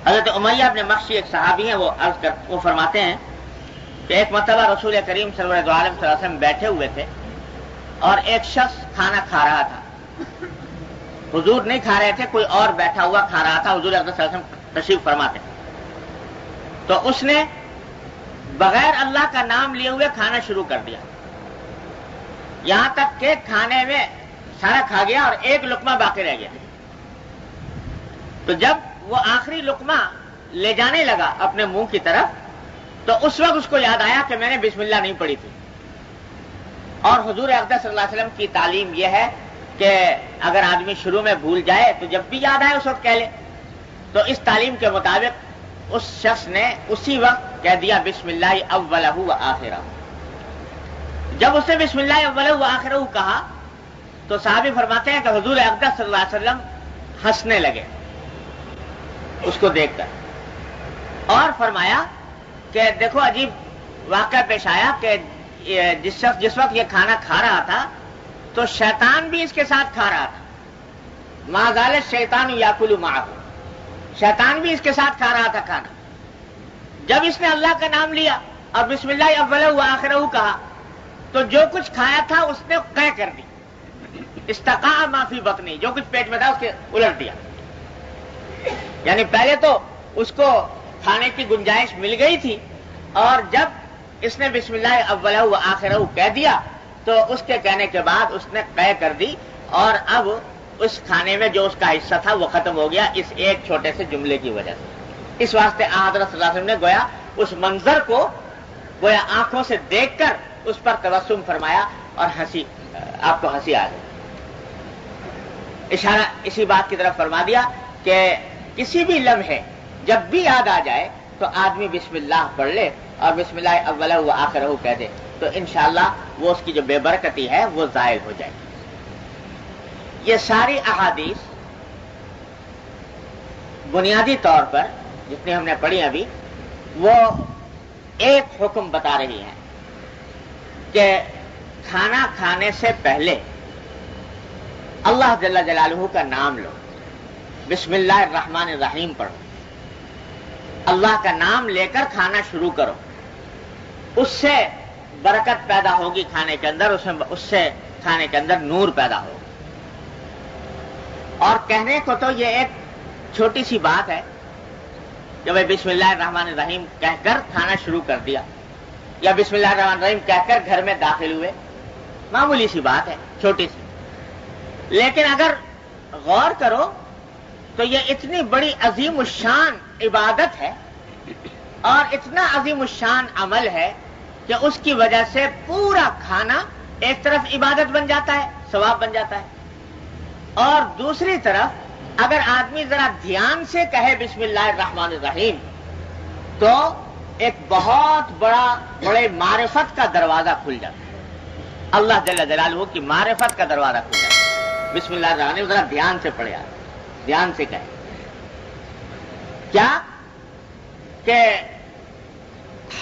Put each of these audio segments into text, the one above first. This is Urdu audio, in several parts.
حضرت امیہ بن مخشی ایک صحابی ہیں، وہ فرماتے ہیں کہ ایک مرتبہ رسول کریم صلی اللہ علیہ وسلم بیٹھے ہوئے تھے اور ایک شخص کھانا کھا رہا تھا. حضور نہیں کھا رہے تھے، کوئی اور بیٹھا ہوا کھا رہا تھا. حضور اقدس صلی اللہ علیہ وسلم تشریف فرماتے تو اس نے بغیر اللہ کا نام لیے ہوئے کھانا شروع کر دیا، یہاں تک کہ کھانے میں سارا کھا گیا اور ایک لقمہ باقی رہ گیا. تو جب وہ آخری لقمہ لے جانے لگا اپنے منہ کی طرف تو اس وقت اس کو یاد آیا کہ میں نے بسم اللہ نہیں پڑھی تھی. اور حضور اقدس صلی اللہ علیہ وسلم کی تعلیم یہ ہے کہ اگر آدمی شروع میں بھول جائے تو جب بھی یاد آئے اس وقت کہہ لے. تو اس تعلیم کے مطابق اس شخص نے اسی وقت کہہ دیا بسم اللہ اولہ و آخرہ. جب اس نے بسم اللہ اولہ و آخرہ کہا تو صحابی فرماتے ہیں کہ حضور اقدس صلی اللہ علیہ وسلم ہنسنے لگے اس کو دیکھ کر، اور فرمایا کہ دیکھو عجیب واقعہ پیش آیا کہ جس وقت یہ کھانا کھا رہا تھا تو شیطان بھی اس کے ساتھ کھا رہا تھا. ما زال الشیطان یاکل معہ، شیطان بھی اس کے ساتھ کھا رہا تھا کھانا. جب اس نے اللہ کا نام لیا اور بسم اللہ اولہ و آخرہ کہا تو جو کچھ کھایا تھا اس نے قے کر دی. استقاء ما فی بطنی، جو کچھ پیٹ میں تھا اس کے الٹ دیا. یعنی پہلے تو اس کو کھانے کی گنجائش مل گئی تھی اور جب اس نے بسم اللہ اولہ و آخرہ کہہ دیا تو اس کے کہنے کے بعد اس نے قے کر دی اور اب اس کھانے میں جو اس کا حصہ تھا وہ ختم ہو گیا اس ایک چھوٹے سے جملے کی وجہ سے. اس واسطے حضرت صلی اللہ علیہ وسلم نے گویا اس منظر کو گویا آنکھوں سے دیکھ کر اس پر تبسم فرمایا اور ہنسی، آپ کو ہنسی آ گئی. اشارہ اسی بات کی طرف فرما دیا کہ کسی بھی لمحے جب بھی یاد آ جائے تو آدمی بسم اللہ پڑھ لے اور بسم اللہ اولہ و آخرہ کہہ دے تو انشاءاللہ وہ اس کی جو بے برکتی ہے وہ زائل ہو جائے گی. یہ ساری احادیث بنیادی طور پر جتنی ہم نے پڑھی ابھی وہ ایک حکم بتا رہی ہیں کہ کھانا کھانے سے پہلے اللہ جل جلالہ کا نام لو، بسم اللہ الرحمن الرحیم پڑھو، اللہ کا نام لے کر کھانا شروع کرو. اس سے برکت پیدا ہوگی کھانے کے اندر، اس سے کھانے کے اندر نور پیدا ہوگا. اور کہنے کو تو یہ ایک چھوٹی سی بات ہے کہ بھائی بسم اللہ الرحمن الرحیم کہہ کر کھانا شروع کر دیا یا بسم اللہ الرحمن الرحیم کہہ کر گھر میں داخل ہوئے، معمولی سی بات ہے، چھوٹی سی. لیکن اگر غور کرو تو یہ اتنی بڑی عظیم الشان عبادت ہے اور اتنا عظیم الشان عمل ہے کہ اس کی وجہ سے پورا کھانا ایک طرف عبادت بن جاتا ہے، ثواب بن جاتا ہے، اور دوسری طرف اگر آدمی ذرا دھیان سے کہے بسم اللہ الرحمن الرحیم تو ایک بہت بڑے معرفت کا دروازہ کھل جاتا ہے. اللہ جل جلالہ کی معرفت کا دروازہ کھل جاتا ہے. بسم اللہ الرحمن الرحیم ذرا دھیان سے پڑھے، دھیان سے کہے. کیا کہ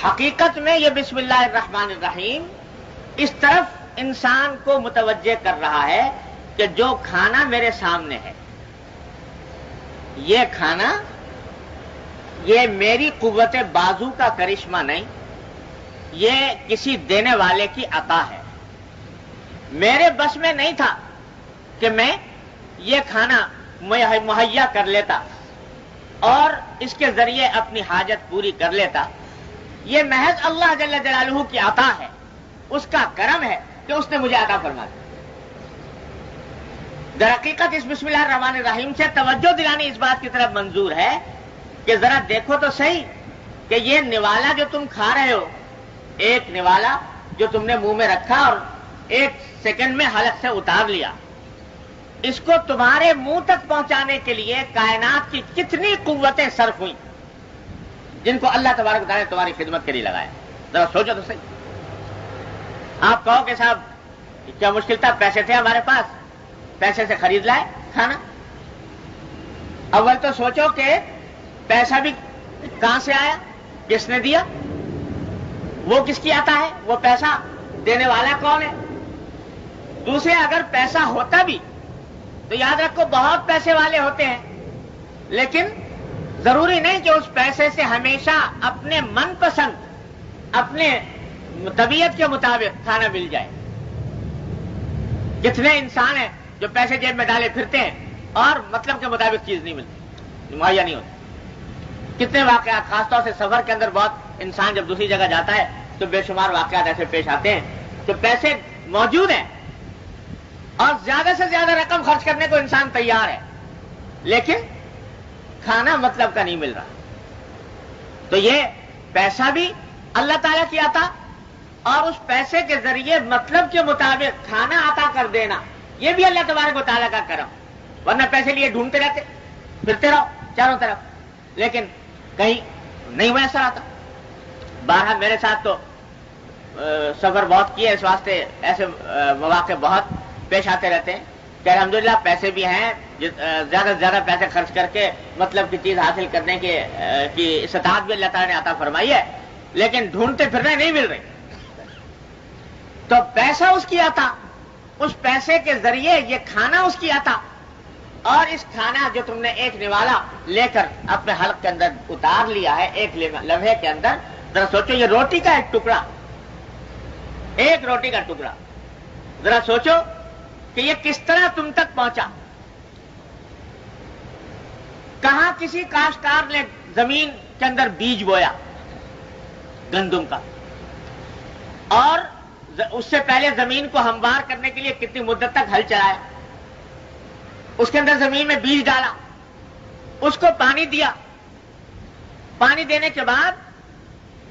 حقیقت میں یہ بسم اللہ الرحمن الرحیم اس طرف انسان کو متوجہ کر رہا ہے کہ جو کھانا میرے سامنے ہے یہ کھانا یہ میری قوت بازو کا کرشمہ نہیں، یہ کسی دینے والے کی عطا ہے. میرے بس میں نہیں تھا کہ میں یہ کھانا مہیا کر لیتا اور اس کے ذریعے اپنی حاجت پوری کر لیتا. یہ محض اللہ جل جلالہ کی عطا ہے، اس کا کرم ہے کہ اس نے مجھے عطا فرما دیا. در حقیقت اس بسم اللہ الرحمن الرحیم سے توجہ دلانی اس بات کی طرف منظور ہے کہ ذرا دیکھو تو صحیح کہ یہ نوالا جو تم کھا رہے ہو، ایک نوالا جو تم نے منہ میں رکھا اور ایک سیکنڈ میں حلق سے اتار لیا، اس کو تمہارے منہ تک پہنچانے کے لیے کائنات کی کتنی قوتیں صرف ہوئیں جن کو اللہ تبارک و تعالیٰ نے تمہاری خدمت کے لیے لگایا. ذرا سوچو تو صحیح. آپ کہو کہ صاحب کیا مشکل تھا، پیسے تھے ہمارے پاس، پیسے سے خرید لائے کھانا. اول تو سوچو کہ پیسہ بھی کہاں سے آیا، کس نے دیا، وہ کس کی عطا ہے، وہ پیسہ دینے والا کون ہے. دوسرے اگر پیسہ ہوتا بھی تو یاد رکھو بہت پیسے والے ہوتے ہیں لیکن ضروری نہیں کہ اس پیسے سے ہمیشہ اپنے من پسند, اپنے طبیعت کے مطابق کھانا مل جائے. کتنے انسان ہیں جو پیسے جیب میں ڈالے پھرتے ہیں اور مطلب کے مطابق چیز نہیں ملتی, مہیا نہیں ہوتی. کتنے واقعات, خاص طور سے سفر کے اندر بہت انسان جب دوسری جگہ جاتا ہے تو بے شمار واقعات ایسے پیش آتے ہیں کہ پیسے موجود ہیں اور زیادہ سے زیادہ رقم خرچ کرنے کو انسان تیار ہے, لیکن کھانا مطلب کا نہیں مل رہا. تو یہ پیسہ بھی اللہ تعالیٰ کی عطا اور اس پیسے کے ذریعے مطلب کے مطابق کھانا عطا کر دینا, یہ بھی اللہ تبارک و تعالیٰ کا کرم. ورنہ پیسے لیے ڈھونڈتے رہتے, پھرتے رہو چاروں طرف, لیکن کہیں نہیں میسر آتا. بہرحال میرے ساتھ تو سفر بہت کیا, اس واسطے ایسے مواقع بہت پیش آتے رہتے ہیں کہ الحمدللہ پیسے بھی ہیں, زیادہ سے زیادہ پیسے خرچ کر کے مطلب کی چیز حاصل کرنے کی استطاعت بھی اللہ تعالیٰ نے عطا فرمائی ہے, لیکن ڈھونڈتے پھرنے نہیں مل رہی. تو پیسہ اس کی عطا, اس پیسے کے ذریعے یہ کھانا اس کی عطا, اور اس کھانا جو تم نے ایک نوالا لے کر اپنے حلق کے اندر اتار لیا ہے ایک لمحے کے اندر, ذرا سوچو یہ روٹی کا ایک ٹکڑا, ایک روٹی کا ٹکڑا, ذرا سوچو کہ یہ کس طرح تم تک پہنچا. کہاں کسی کاشتکار نے زمین کے اندر بیج بویا گندم کا, اور اس سے پہلے زمین کو ہموار کرنے کے لیے کتنی مدت تک ہل چلایا, اس کے اندر زمین میں بیج ڈالا, اس کو پانی دیا, پانی دینے کے بعد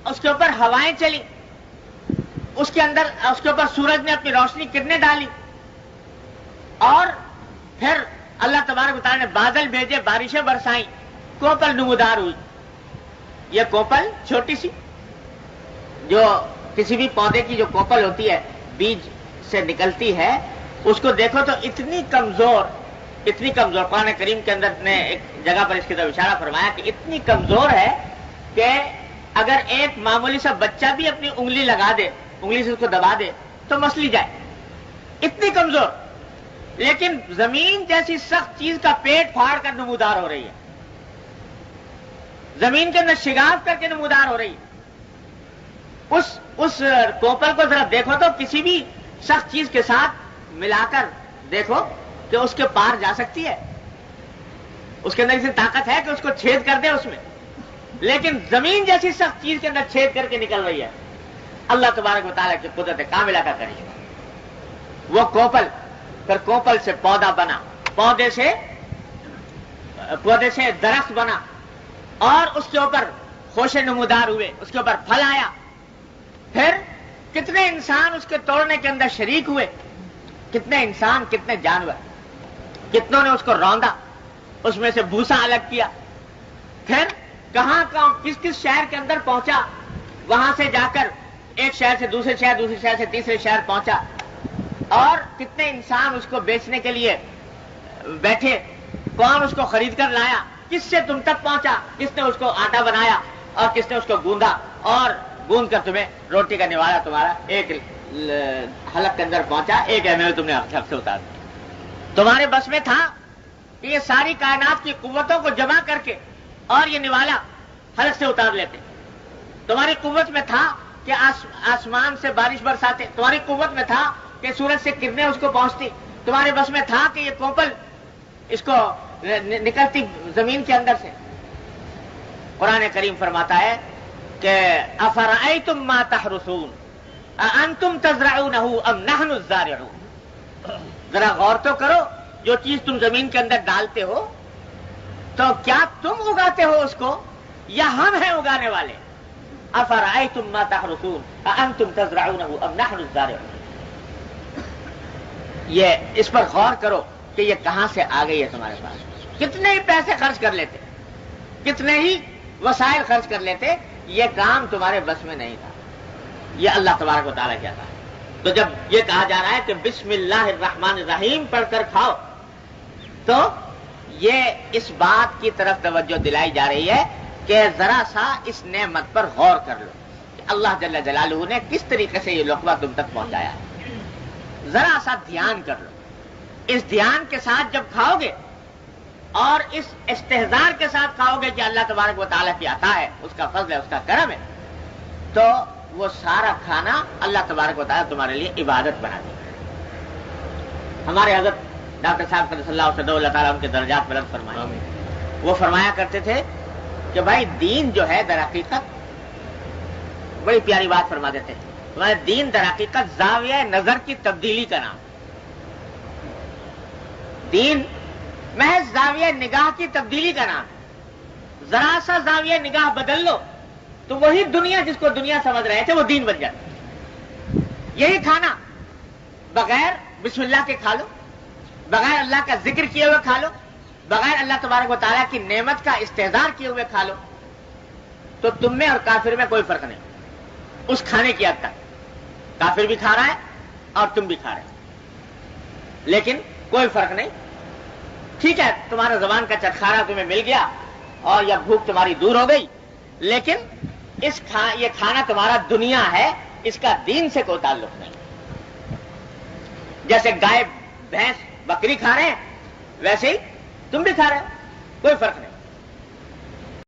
اس کے اوپر ہوائیں چلی, اس کے اوپر سورج نے اپنی روشنی کرنیں ڈالی, اور پھر اللہ تبارک و تعالیٰ نے بادل بھیجے, بارشیں برسائیں, کوپل نمودار ہوئی. یہ کوپل چھوٹی سی, جو کسی بھی پودے کی جو کوپل ہوتی ہے بیج سے نکلتی ہے, اس کو دیکھو تو اتنی کمزور, قرآن کریم کے اندر نے ایک جگہ پر اس کی طرف اشارہ فرمایا کہ اتنی کمزور ہے کہ اگر ایک معمولی سا بچہ بھی اپنی انگلی لگا دے, انگلی سے اس کو دبا دے تو مسلی جائے, اتنی کمزور. لیکن زمین جیسی سخت چیز کا پیٹ پھاڑ کر نمودار ہو رہی ہے, زمین کے اندر شگاف کر کے نمودار ہو رہی ہے. اس کوپل کو ذرا دیکھو تو کسی بھی سخت چیز کے ساتھ ملا کر دیکھو کہ اس کے پار جا سکتی ہے, اس کے اندر اتنی طاقت ہے کہ اس کو چھید کر دے اس میں, لیکن زمین جیسی سخت چیز کے اندر چھید کر کے نکل رہی ہے. اللہ تبارک و تعالیٰ کی قدرت کاملہ کا کرشمہ. وہ کوپل, پھر کوپل سے پودا بنا, پودے سے درخت بنا, اور اس کے اوپر خوشے نمودار ہوئے, اس کے اوپر پھل آیا. پھر کتنے انسان اس کے توڑنے کے اندر شریک ہوئے, کتنے انسان, کتنے جانور, کتنوں نے اس کو روندا, اس میں سے بھوسا الگ کیا. پھر کہاں کس شہر کے اندر پہنچا, وہاں سے جا کر ایک شہر سے دوسرے شہر, دوسرے شہر سے تیسرے شہر پہنچا, اور کتنے انسان اس کو بیچنے کے لیے بیٹھے, کون اس کو خرید کر لایا, کس سے تم تک پہنچا, کس نے اس کو آٹا بنایا اور کس نے اس کو گوندا, اور گوند کر تمہیں روٹی کا نوالا تمہارا ایک حلق کے اندر پہنچا, ایک اہمیت تم نے حلق سے اتار دی. تمہارے بس میں تھا کہ یہ ساری کائنات کی قوتوں کو جمع کر کے اور یہ نوالا حلق سے اتار لیتے. تمہاری قوت میں تھا کہ آسمان سے بارش برساتے, تمہاری قوت میں تھا کہ سورج سے کرنیں اس کو پہنچتی, تمہارے بس میں تھا کہ یہ کوپل اس کو نکلتی زمین کے اندر سے. قرآن کریم فرماتا ہے کہ افرأیتم ما تحرثون اانتم تزرعونہ ام نحن الزارعون. ذرا غور تو کرو, جو چیز تم زمین کے اندر ڈالتے ہو تو کیا تم اگاتے ہو اس کو یا ہم ہیں اگانے والے. افرأیتم ما تحرثون اانتم تزرعونہ ام نحن الزارعون. یہ اس پر غور کرو کہ یہ کہاں سے آ گئی ہے تمہارے پاس. کتنے ہی پیسے خرچ کر لیتے, کتنے ہی وسائل خرچ کر لیتے, یہ کام تمہارے بس میں نہیں تھا, یہ اللہ تبارک و تعالیٰ کیا تھا. تو جب یہ کہا جا رہا ہے کہ بسم اللہ الرحمن الرحیم پڑھ کر کھاؤ, تو یہ اس بات کی طرف توجہ دلائی جا رہی ہے کہ ذرا سا اس نعمت پر غور کر لو کہ اللہ جل جلالہ نے کس طریقے سے یہ لقمہ تم تک پہنچایا ہے. ذرا سا دھیان کر لو. اس دھیان کے ساتھ جب کھاؤ گے اور اس استحزار کے ساتھ کھاؤ گے کہ اللہ تبارک و تعالیٰ کی عطا ہے، اس کا فضل ہے، اس کا کرم ہے، تو وہ سارا کھانا اللہ تبارک و تعالیٰ تمہارے لیے عبادت بنا دے گا۔ ہمارے حضرت ڈاکٹر صاحب قدس اللہ علیہ اللہ تعالیٰ ان کے درجات بلند فرمائے، وہ فرمایا کرتے تھے کہ بھائی دین جو ہے در حقیقت، بڑی پیاری بات فرما دیتے ہیں، تمہارے دین در حقیقت زاویہ نظر کی تبدیلی کا نام، دین محض زاویہ نگاہ کی تبدیلی کا نام، ذرا سا زاویہ نگاہ بدل لو تو وہی دنیا جس کو دنیا سمجھ رہے تھے وہ دین بن جاتا۔ یہی کھانا بغیر بسم اللہ کے کھا لو، بغیر اللہ کا ذکر کیے ہوئے کھا لو، بغیر اللہ تبارک و تعالیٰ کی نعمت کا استحضار کیے ہوئے کھا لو، تو تم میں اور کافر میں کوئی فرق نہیں، اس کھانے کی حد تک کافر بھی کھا رہا ہے اور تم بھی کھا رہے ہیں، لیکن کوئی فرق نہیں۔ ٹھیک ہے تمہارا زبان کا چٹخارا تمہیں مل گیا اور یا بھوک تمہاری دور ہو گئی، لیکن یہ کھانا تمہارا دنیا ہے، اس کا دین سے کوئی تعلق نہیں۔ جیسے گائے بھینس بکری کھا رہے ہیں ویسے ہی تم بھی کھا رہے ہو، کوئی فرق نہیں۔